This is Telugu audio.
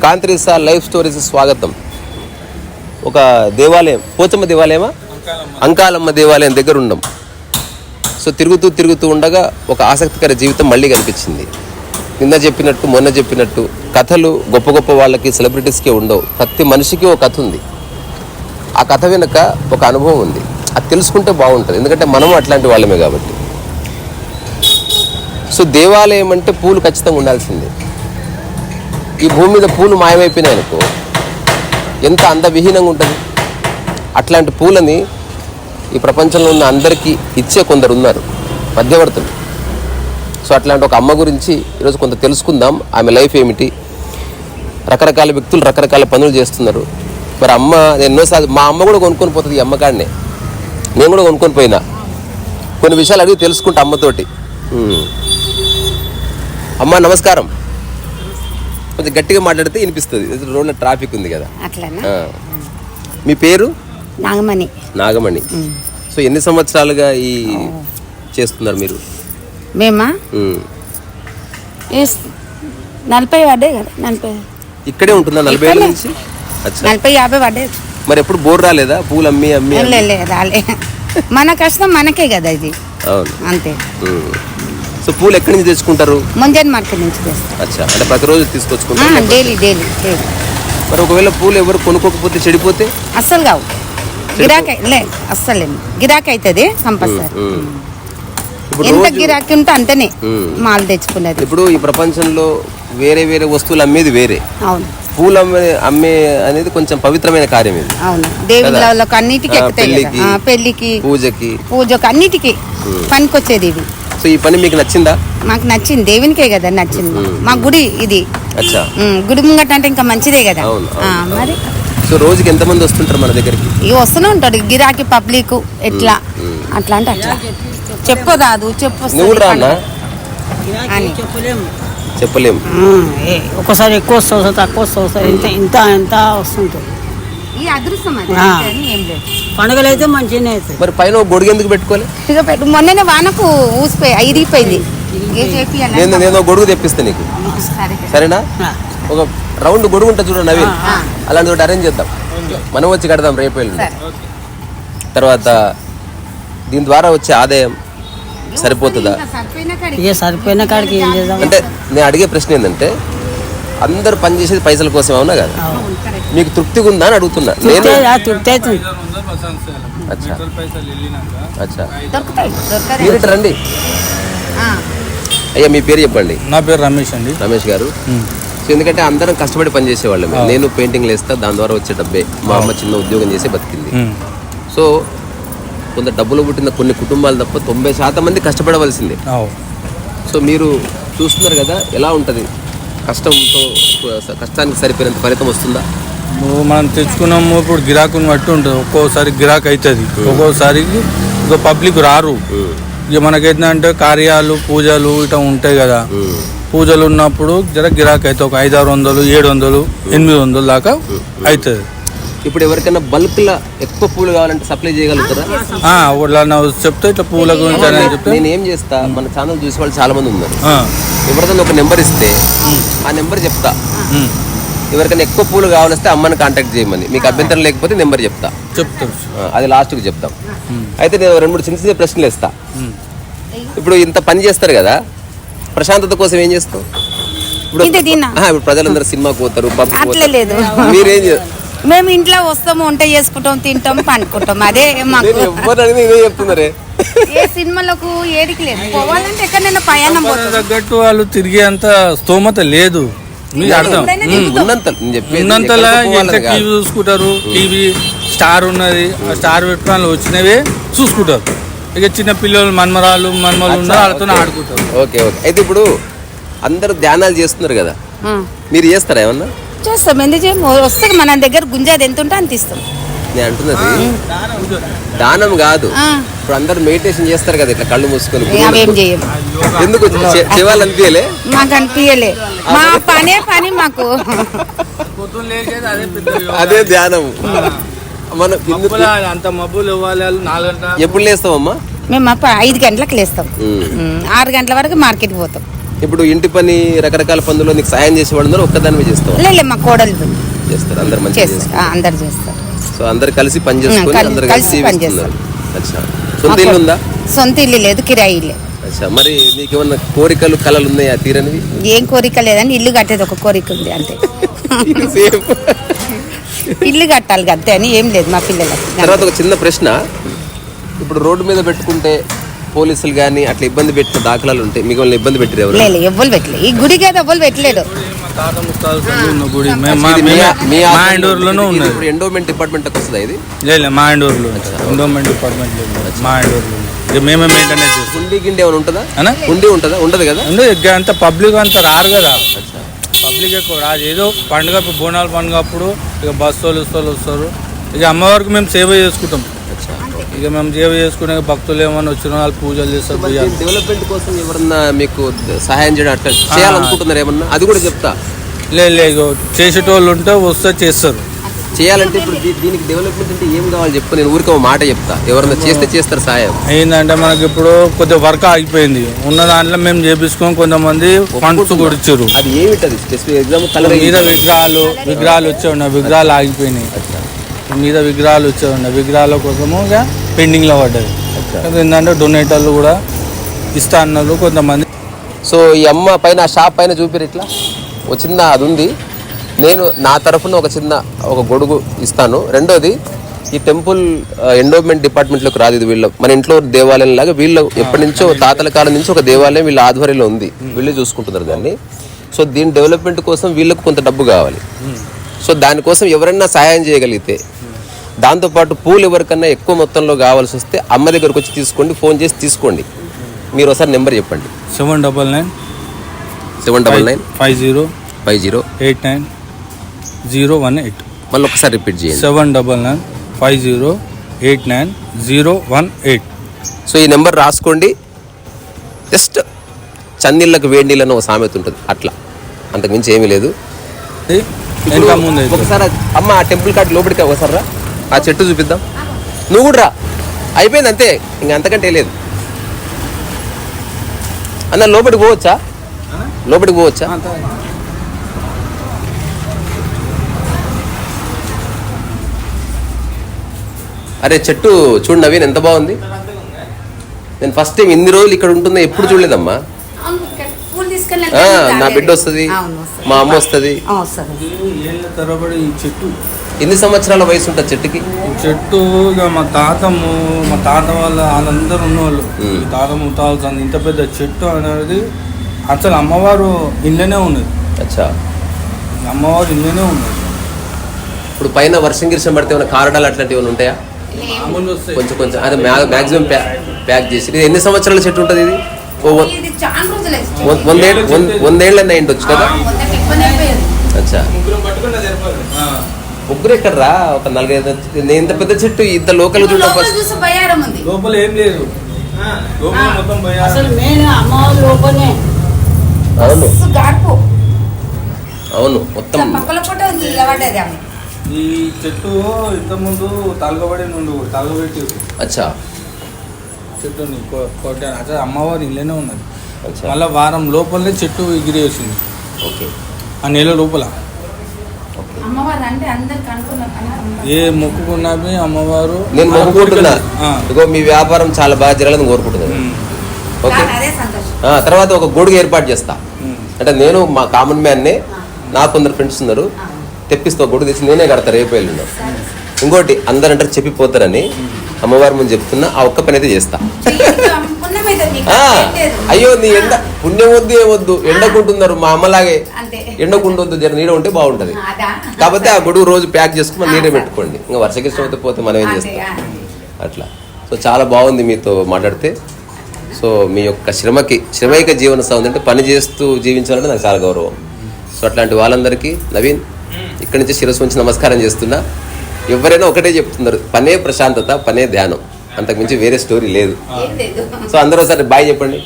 కాంత్రిసా లైఫ్ స్టోరీస్ స్వాగతం. ఒక దేవాలయం, పోచమ్మ దేవాలయమా, అంకాలమ్మ దేవాలయం దగ్గర ఉండం. సో తిరుగుతూ ఉండగా ఒక ఆసక్తికర జీవితం మళ్ళీ కనిపించింది. నిన్న చెప్పినట్టు మొన్న చెప్పినట్టు కథలు గొప్ప గొప్ప వాళ్ళకి, సెలబ్రిటీస్కే ఉండవు. ప్రతి మనిషికి ఒక కథ ఉంది. ఆ కథ వెనుక ఒక అనుభవం ఉంది. అది తెలుసుకుంటే బాగుంటుంది, ఎందుకంటే మనం అట్లాంటి వాళ్ళమే కాబట్టి. సో దేవాలయం అంటే పూలు ఖచ్చితంగా ఉండాల్సిందే. ఈ భూమి మీద పూలు మాయమైపోయినాయి అనుకో, ఎంత అందవిహీనంగా ఉంటుంది. అట్లాంటి పూలని ఈ ప్రపంచంలో ఉన్న అందరికీ ఇచ్చే కొందరు ఉన్నారు, మధ్యవర్తులు. సో అట్లాంటి ఒక అమ్మ గురించి ఈరోజు కొంత తెలుసుకుందాం. ఆమె లైఫ్ ఏమిటి, రకరకాల వ్యక్తులు రకరకాల పనులు చేస్తున్నారు. మరి అమ్మ ఎన్నోసార్లు, మా అమ్మ కూడా కొనుక్కొని పోతుంది ఈ అమ్మకాడనే, నేను కూడా కొనుక్కొని పోయినా. కొన్ని విషయాలు అడిగి తెలుసుకుంటా అమ్మతోటి. అమ్మ నమస్కారం. కొంచెం గట్టిగా మాట్లాడితే వినిపిస్తుంది, రోడ్లో ట్రాఫిక్ ఉంది కదా. మీ పేరు? నాగమణి. నాగమణి. సో ఎన్ని సంవత్సరాలుగా ఈ చేస్తున్నారు మీరు? మేమా 40 పడ్డాయి కదా. 40 ఇక్కడే ఉంటుందా? 40 నుంచి 40-50 పడ్డాయి. మరి ఎప్పుడు బోర్ రాలేదా? పూలు అమ్మి అమ్మి రాలే. మన కష్టం మనకే కదా ఇది. అవును, అంతే. సో పూలు ఎక్కడి నుంచి తెచ్చుకుంటారు? ముంజన్ మార్కెట్ నుంచి తెస్తాం. అచ్చా, అంటే ప్రతిరోజు తీసుకొచ్చుకుంటారు? డైలీ. మరి ఒకవేళ పూలు ఎవరు కొనుక్కోకపోతే, చెడిపోతే? అస్సలు కావు, గిరాకీ అస్సలు గిరాకీ అవుతుంది కంపల్సరీ. ఎంత గిరాకీ ఉంటే అంతనే మాలు తెచ్చుకున్నది. ఇప్పుడు ఈ ప్రపంచంలో వేరే వేరే వస్తువులు అమ్మేది వేరే. అవును, పూలు అమ్మే అనేది కొంచెం పవిత్రమైన కార్యం ఇది. అవును, దేవుళ్ళకి అన్నిటికీ ఎక్కుతాయి. పెళ్లికి, పూజకి అన్నిటికీ పనికొచ్చేది ఇది. సో ఈ పని మీకు నచ్చిందా? మాకు నచ్చింది, దేవునికే కదా నచ్చింది. మా గుడి ఇది. గుడి ముంగట అంటే ఇంకా మంచిదే కదా. మరి సో రోజుకి ఎంతమంది వస్తుంటారు మన దగ్గరికి? వస్తూనే ఉంటాడు గిరాకీ, పబ్లిక్ ఎట్లా అట్లా అంటే అట్లా. చెప్పరాదు, చెప్పలేము. ఒకసారి ఎక్కువ వస్తుంది, తక్కువ వస్తుంది, ఇంత వస్తుంటుంది. ఈ అదృష్టం పండుగలు అయితే మంచిగానే అవుతాయి. మరి పైన గొడుగు ఎందుకు పెట్టుకోవాలి? మొన్ననే వానకు ఊసిపోయి ఇరిగిపోయింది. నేను గొడుగు తెప్పిస్తా నీకు, సరేనా? ఒక రౌండ్ గొడుగు ఉంటుంది చూడండి నవీన్, అలాంటి ఒకటి అరేంజ్ చేద్దాం, మనం వచ్చి కడదాం రేపు. తర్వాత దీని ద్వారా వచ్చే ఆదాయం సరిపోతుందా? సరిపోయిన కాడికి ఏం చేద్దాం అంటే నేను అడిగే ప్రశ్న ఏంటంటే, అందరు పని చేసేది పైసల కోసం, అవునా కదా? మీకు తృప్తిగా ఉందా అని అడుగుతున్నా. మీరు రండి. అయ్యా మీ పేరు చెప్పండి. నా పేరు రమేష్ అండి. రమేష్ గారు. సో ఎందుకంటే అందరం కష్టపడి పని చేసేవాళ్ళం. నేను పెయింటింగ్లు వేస్తా, దాని ద్వారా వచ్చే డబ్బే. మా అమ్మ చిన్న ఉద్యోగం చేసి బతికింది. సో కొంత డబ్బులు పుట్టిన కొన్ని కుటుంబాలు తప్ప 90% మంది కష్టపడవలసిందే. సో మీరు చూస్తున్నారు కదా, ఎలా ఉంటుంది? కష్టానికి సరిపోయినంత ఫలితం వస్తుందా? మనం తెచ్చుకున్నాము. ఇప్పుడు గిరాకుని బట్టి ఉంటుంది. ఒక్కోసారి గిరాకు అవుతుంది, ఒక్కోసారి పబ్లిక్ రారు. ఇక మనకైతే కార్యాలు, పూజలు ఇట్లా ఉంటాయి కదా. పూజలు ఉన్నప్పుడు జర గిరాకు అవుతుంది. ఒక 500-600, 700, 800 దాకా అవుతుంది. ఇప్పుడు ఎవరికైనా బల్క్ లా ఎక్కువ పూలు కావాలంటే సప్లై చేయగలుగుతారా? చెప్తే ఇట్లా పూల గురించి నేను ఏం చేస్తా, మన ఛానల్ చూసే వాళ్ళు చాలా మంది ఉన్నారు. ఎవరికైనా ఒక నెంబర్ ఇస్తే ఆ నెంబర్ చెప్తా. ఎవరికైనా ఎక్కువ పూలు కావాలిస్తే అమ్మని కాంటాక్ట్ చేయమని. మీకు అభ్యంతరం లేకపోతే నెంబర్ చెప్తాను, అది లాస్ట్కి చెప్తాం. అయితే నేను 2-3 చిన్న ప్రశ్నలు ఇస్తా. ఇప్పుడు ఇంత పని చేస్తారు కదా, ప్రశాంతత కోసం ఏం చేస్తాం? ఇప్పుడు ప్రజలందరూ సినిమాకి పోతారు, మీరేం చేస్తారు? మేము ఇంట్లో వస్తాము, వంట చేసుకుంటాం, తింటాం, పండుకుంటాం. అదే మాకు. చెప్తున్నారే, ఏ సినిమాలకు ఏడికి లేదు. పోవాలంటే ఎక్కడైనా ప్రయాణం తగ్గట్టు వాళ్ళు తిరిగే అంత స్తోమత లేదు. మీకు అర్థం ఉన్నంతలా టీవీ చూసుకుంటారు. టీవీ స్టార్ ఉన్నది, స్టార్ పెట్టుకుని వచ్చినవే చూసుకుంటారు. ఇక చిన్న పిల్లలు, మన్మరాలు ఉన్నారు, వాళ్ళతో ఆడుకుంటారు. ఓకే. అయితే ఇప్పుడు అందరూ ధ్యానాలు చేస్తున్నారు కదా, మీరు చేస్తారా ఏమన్నా? చేస్తాం, ఎందుకు చేయము. వస్తే మన దగ్గర గుంజాది ఎంత ఉంటే అంత ఇస్తాం. నేను అంటున్నది దానం కాదు. ఇప్పుడు అందరు మెడిటేషన్ చేస్తారు కదా, ఇట్లా కళ్ళు మూసుకొని. ఎందుకు చేయాలనిపించలే? మాకు అనిపించలే, మా పని మాకు అదే ధ్యానం. అంత మబ్బులు ఇవ్వాలి. 4 గంటల ఎప్పుడు లేస్తామమ్మా? మేము 5 గంటలకు లేస్తాం. 6 గంటల వరకు మార్కెట్కి పోతాం. ఇప్పుడు ఇంటి పని రకరకాల పనుల్లో నీకు సాయం చేసేవాడు ఒక్కదానివే చేస్తావు? లేదు, మా కోడలు చేస్తారు, అందరు మంచిగా చేస్తారు, అందరు చేస్తారు. సో అందరు కలిసి పని చేసుకొని అందరు కలిసి పనిచేస్తారు. అచ్చా, సొంత ఇల్లు ఉందా? సొంత ఇల్లు లేదు, కిరాయి ఇల్లే. అచ్చా, మరి నీకు ఏమన్నా కోరికలు కళలు ఉన్నాయా తీరనివి? ఏం కోరిక లేదని ఇల్లు కట్టేది ఒక కోరిక ఉంది అంతే. ఇల్లు కట్టాలి అంతే అని ఏం లేదు మా పిల్లలకి. తర్వాత ఒక చిన్న ప్రశ్న, ఇప్పుడు రోడ్డు మీద పెట్టుకుంటే పోలీసులు కానీ అట్లా ఇబ్బంది పెట్టిన దాఖలాలు ఉంటాయి, మీకు వాళ్ళని ఇబ్బంది పెట్టారు ఎవరు? లేదు, ఎవ్వరు పెట్టలేదు. ఈ గుడికి అయితే ఎవ్వరు పెట్టలేదు. ఇప్పుడు ఎండోమెంట్ డిపార్ట్మెంట్ వస్తుందా ఇది? మా ఎండూరులో ఎండోమెంట్ డిపార్ట్మెంట్ మేమే మెయింటెనెన్స్ చేస్తాం. గుండి గిండి ఏమైనా ఉంటుందా? గుండి ఉంటుందా? ఉండదు కదా. అంత పబ్లిక్ అంత రారు కదా, పబ్లిక్ ఎక్కువ రాదు. ఏదో పండుగ బోనాల పండుగ అప్పుడు ఇక బస్సు వాళ్ళు వస్తారు. ఇక అమ్మవారికి మేము సేవ చేసుకుంటాం. ఇక మేము సేవ చేసుకునే భక్తులు ఏమన్నా వచ్చిన వాళ్ళు పూజలు చేస్తారు. డెవలప్మెంట్ కోసం ఎవరన్నా మీకు సహాయం చేయడం అట్లా చేయాలనుకుంటున్నారు ఏమన్నా? అది కూడా చెప్తా. లేదు, చేసేటోళ్ళు ఉంటే వస్తే చేస్తారు. చేయాలంటే ఇప్పుడు దీనికి డెవలప్మెంట్ అంటే ఏం కావాలి చెప్పు, నేను ఊరికే ఒక మాట చెప్తా. ఎవరన్నా చేస్తే చేస్తారు సాయం. ఏంటంటే మనకి ఇప్పుడు కొద్దిగా వర్క్ ఆగిపోయింది, ఉన్న దాంట్లో మేము చేపించుకొని కొంతమంది ఫండ్స్ కూడా ఇచ్చారు. అది ఏమిటది స్పెసిఫిక్ ఎగ్జామ్? మీద విగ్రహాలు వచ్చే ఉన్నాయి, విగ్రహాలు ఆగిపోయినాయి. మీద విగ్రహాలు వచ్చే ఉన్నాయి, విగ్రహాల కోసము ఇక పెండింగ్లో పడ్డది. ఏంటంటే డొనేటర్లు కూడా ఇస్తా అన్నారు కొంతమంది. సో ఈ అమ్మ పైన షాప్ పైన చూపిరు ఇట్లా ఒక చిన్న అది ఉంది. నేను నా తరఫున ఒక గొడుగు ఇస్తాను. రెండోది, ఈ టెంపుల్ ఎండోమెంట్ డిపార్ట్మెంట్లోకి రాదు. ఇది మన ఇంట్లో దేవాలయం లాగా వీళ్ళు ఎప్పటి నుంచో తాతల కాలం నుంచి ఒక దేవాలయం వీళ్ళ ఆధ్వర్యంలో ఉంది, వీళ్ళే చూసుకుంటున్నారు దాన్ని. సో దీని డెవలప్మెంట్ కోసం వీళ్ళకు కొంత డబ్బు కావాలి. సో దానికోసం ఎవరైనా సహాయం చేయగలిగితే, దాంతోపాటు పూలు ఎవరికన్నా ఎక్కువ మొత్తంలో కావాల్సి వస్తే అమ్మ దగ్గరకు వచ్చి తీసుకోండి, ఫోన్ చేసి తీసుకోండి. మీరు ఒకసారి నెంబర్ చెప్పండి. 799 799 50 50 89 018. మళ్ళీ ఒకసారి రిపీట్ చేయండి. 799 50 89 018. సో ఈ నెంబర్ రాసుకోండి. జస్ట్ చన్నీళ్ళకు వేడి నీళ్ళని ఒక సామెత ఉంటుంది, అట్లా, అంతకుమించి ఏమీ లేదు. ఒకసారి అమ్మ ఆ టెంపుల్ కార్డు లోపలికి ఒకసారి రా, ఆ చెట్టు చూపిద్దాం. నువ్వు కూడా రా, అయిపోయింది అంతే, ఇంక అంతకంటే లేదు. అన్న లోపలికి పోవచ్చా? లోపలికి పోవచ్చా? అరే చెట్టు చూడు నవీన్, ఎంత బాగుంది. నేను ఫస్ట్ టైం ఇన్ని రోజులు ఇక్కడ ఉంటుందో ఎప్పుడు చూడలేదమ్మా. నా బిడ్డ వస్తుంది, మా అమ్మ వస్తుంది. ఎన్ని సంవత్సరాల వయసు ఉంటుంది చెట్టుకి? చెట్టు ఇక మా తాత వాళ్ళందరూ ఉన్నవాళ్ళు, తాత ముత్తాలు. ఇంత పెద్ద చెట్టు అనేది అసలు అమ్మవారు ఇళ్ళనే ఉన్నది. అచ్చా, అమ్మవారు ఇళ్ళనే ఉన్నది. ఇప్పుడు పైన వర్షం గిర్షం పడితే ఏమైనా కారడాలు అట్లాంటివి ఏమైనా ఉంటాయా? కొంచెం కొంచెం, అదే మ్యాక్సిమం ప్యాక్ చేసి. ఇది ఎన్ని సంవత్సరాల చెట్టు ఉంటుంది? ఇది 100 ఏళ్ళన్నా అయిండొచ్చు కదా. అచ్చా, ముగ్గురు ఎక్కడ రా, ఒక 4-5. ఇంత పెద్ద చెట్టు ఇంత లోకల్ చూడడం లోపల ఏం లేదు. అవును మొత్తం. ఈ చెట్టు ఇంత ముందు తలగబడి తలగబెట్టి. అచ్చా, చెట్టుని కొట్టాను. అచ్చా, అమ్మవారి ఇళ్ళనే ఉన్నది. మళ్ళీ వారం లోపలనే చెట్టు ఎగిరి వేసింది. ఓకే, ఆ నెల లోపల. ఏ మొక్కుకున్నా అమ్మవారు. నేను మొక్కుకుంటున్నా, ఇగో మీ వ్యాపారం చాలా బాగా జరగాలని కోరుకుంటున్నాను. ఓకే, తర్వాత ఒక గొడుగు ఏర్పాటు చేస్తా. అంటే నేను మా కామన్ మ్యాన్నే, నాకు కొందరు ఫ్రెండ్స్ ఉన్నారు, తెప్పిస్తా. గొడుగు తెచ్చి నేనే కడతా రేపు వెళ్ళిన. ఇంకోటి అందరంటారు చెప్పిపోతారని, అమ్మవారి ముందు చెప్తున్నా, ఆ ఒక్క పని అయితే చేస్తా. అయ్యో నీ ఎండ పుణ్యం వద్దు ఏమొద్దు, ఎండకుంటున్నారు మా అమ్మలాగే. ఎండకుండొద్దు, జర నీడ ఉంటే బాగుంటది. కాకపోతే ఆ గొడుగు రోజు ప్యాక్ చేసుకుని నీడే పెట్టుకోండి. ఇంకా వర్షకిష్టం అయితే పోతే మనం ఏం చేస్తాం అట్లా. సో చాలా బాగుంది మీతో మాట్లాడితే. సో మీ యొక్క శ్రమైక జీవన సాగు అంటే పని చేస్తూ జీవించాలంటే నాకు చాలా గౌరవం. సో అట్లాంటి వాళ్ళందరికీ నవీన్ ఇక్కడి నుంచి శిరస్సు ఉంచి నమస్కారం చేస్తున్నా. ఎవరైనా ఒకటే చెప్తున్నారు, పనే ప్రశాంతత, పనే ధ్యానం, అంతకుమించి వేరే స్టోరీ లేదు. సో అందరూ ఒకసారి బాయ్ చెప్పండి.